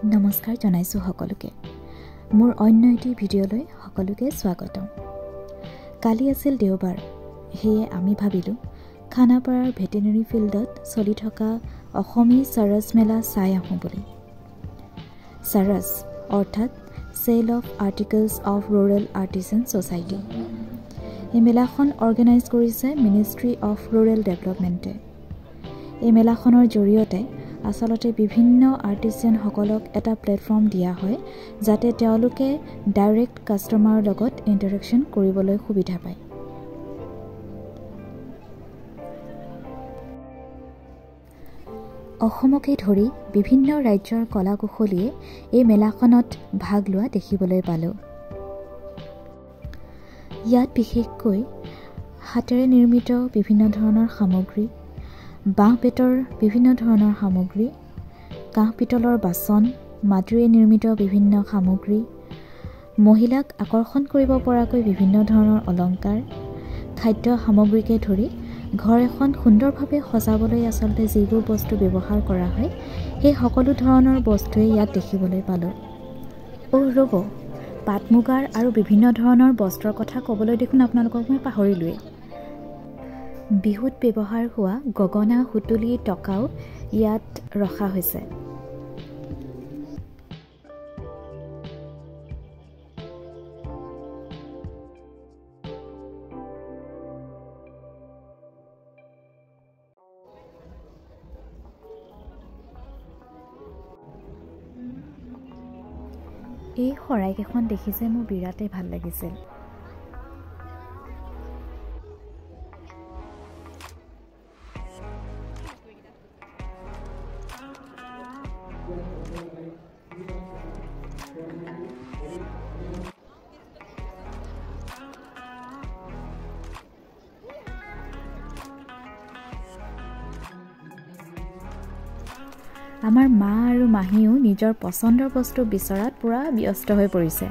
নমস্কাৰ জনাইছো সকলোকে মোৰ অন্য এটি ভিডিঅলৈ সকলোকে স্বাগতম কালি আছিল দেওবাৰ হেয়ে আমি ভাবিলো খানাপাৰাৰ ভেটেৰিনাৰী ফিল্ডত চলি থকা অসমী সৰস মেলা চাই আহোঁ বুলি সৰস অৰ্থাৎ sale of articles of rural artisan society এই মেলাখন অৰ্গেনাইজ কৰিছে মিনিষ্ট্ৰি অফ ৰুৰেল ডেভেলপমেণ্টে এই মেলাখনৰ জৰিয়তে আসলতে বিভিন্ন আৰ্টিজান সকলক এটা প্লেটফৰ্ম দিয়া হয় যাতে তেওঁলোকে ডাইৰেক্ট কাস্টমাৰৰ লগত ইন্টাৰেকচন কৰিবলৈ সুবিধা পায় অসমকে ধৰি বিভিন্ন ৰাজ্যৰ কলাকুশলীয়ে এই মেলাখনত ভাগ লোৱা দেখিবলৈ পালো ইয়াত বিশেষকৈ হাতেৰে নিৰ্মিত বিভিন্ন ধৰণৰ সামগ্ৰী বাঁহ বেতৰ বিভিন্ন ধৰণৰ সামগ্ৰী কাঁহ পিতলৰ বাচন মাটিৰে নিৰ্মিত বিভিন্ন সামগ্ৰী মহিলাক আকৰ্ষণ কৰিব পৰাকৈ বিভিন্ন ধৰণৰ অলংকাৰ খাদ্য সামগ্ৰীকে ধৰি ঘৰ এখন সুন্দৰভাৱে সজাবলৈ আসলতে যিবোৰ বস্তু ব্যৱহাৰ কৰা হয় সেই সকলো ধৰণৰ বস্তুৱে ইয়াত দেখিবলৈ পালো ৰব পাট মুগাৰ আৰু বিভিন্ন ধৰণৰ বস্ত্ৰৰ কথা ক'বলৈ দেখোন আপোনালোকক মই পাহৰিলোৱে বিহুত ব্যৱহাৰ হোৱা গগনা হুতুলি টকাও ইয়াত ৰখা হৈছে এই শৰাইকেইখন দেখিছে মোৰ বিৰাটেই ভাল লাগিছিল আমাৰ মা আৰু মাহীও নিজৰ পছন্দৰ বস্তু বিচৰাত পুৰা ব্যস্ত হৈ পৰিছে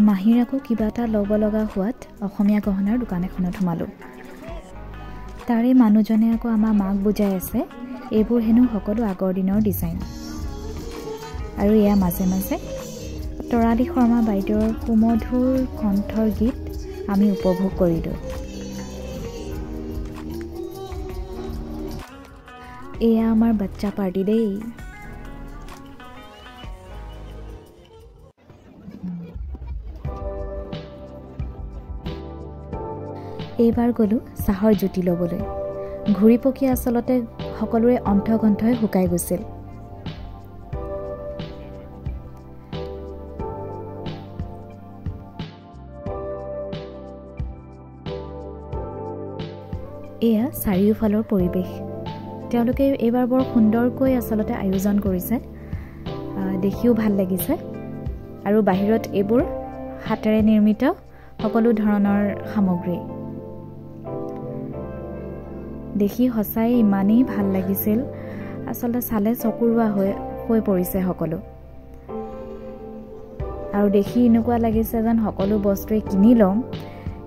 মাহীৰ আকৌ কিবা এটা ল'ব লগা হোৱাত অসমীয়া গহনাৰ দোকান এখনত সোমালো তাৰে মানুহজনে আকৌ আমাৰ মাক বুজাই আছে এইবোৰ হেনো সকলো আগৰ দিনৰ ডিজাইন আৰু এয়া মাজে মাজে তৰালি শৰ্মা বাইদেউৰ সুমধুৰ কণ্ঠৰ গীত আমি উপভোগ কৰিলোঁ এয়া আমাৰ বাচ্চা পাৰ্টি দেই এইবাৰ গলো চাহৰ জুতি ল'বলৈ ঘূৰি পকি আসলতে সকলোৰে অন্থকণ্ঠই শুকাই গৈছিল এয়া চাৰিওফালৰ পৰিৱেশ তেওঁলোকে এইবাৰ বৰ সুন্দৰকৈ আসলতে আয়োজন কৰিছে দেখিও ভাল লাগিছে আৰু বাহিৰত এইবোৰ হাতেৰে নিৰ্মিত সকলো ধৰণৰ সামগ্ৰী দেখি সঁচাই ইমানেই ভাল লাগিছিল আসলতে চালে চকুৰুৱা হৈ পৰিছে সকলো আৰু দেখি এনেকুৱা লাগিছে যেন সকলো বস্তুৱে কিনি লম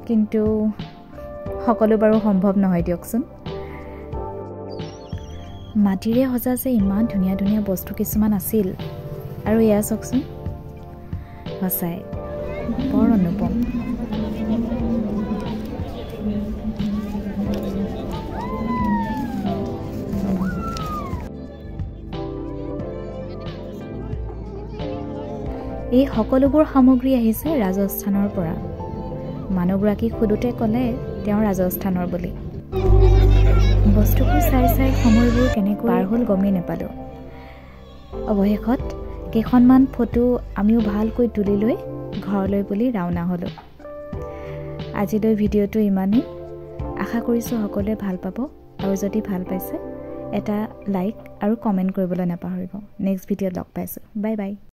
কিন্তু সকলো বাৰু সম্ভৱ নহয় দিয়কচোন মাটিৰে সজা যে ইমান ধুনীয়া ধুনীয়া বস্তু কিছুমান আছিল আৰু এয়া চাওকচোন সঁচাই বৰ অনুপম এই সকলোবোৰ সামগ্ৰী আহিছে ৰাজস্থানৰ পৰা মানুহগৰাকীক সুধোতে ক'লে তেওঁ ৰাজস্থানৰ বুলি বস্তুবোৰ চাই চাই সময়বোৰ কেনেকৈ পাৰ হ'ল গমেই নাপালোঁ অৱশেষত কেইখনমান ফটো আমিও ভালকৈ তুলি লৈ ঘৰলৈ বুলি ৰাওনা হ'লোঁ আজিলৈ ভিডিঅ'টো ইমানেই আশা কৰিছোঁ সকলোৱে ভাল পাব আৰু যদি ভাল পাইছে এটা লাইক আৰু কমেণ্ট কৰিবলৈ নাপাহৰিব নেক্সট ভিডিঅ'ত লগ পাইছোঁ বাই বাই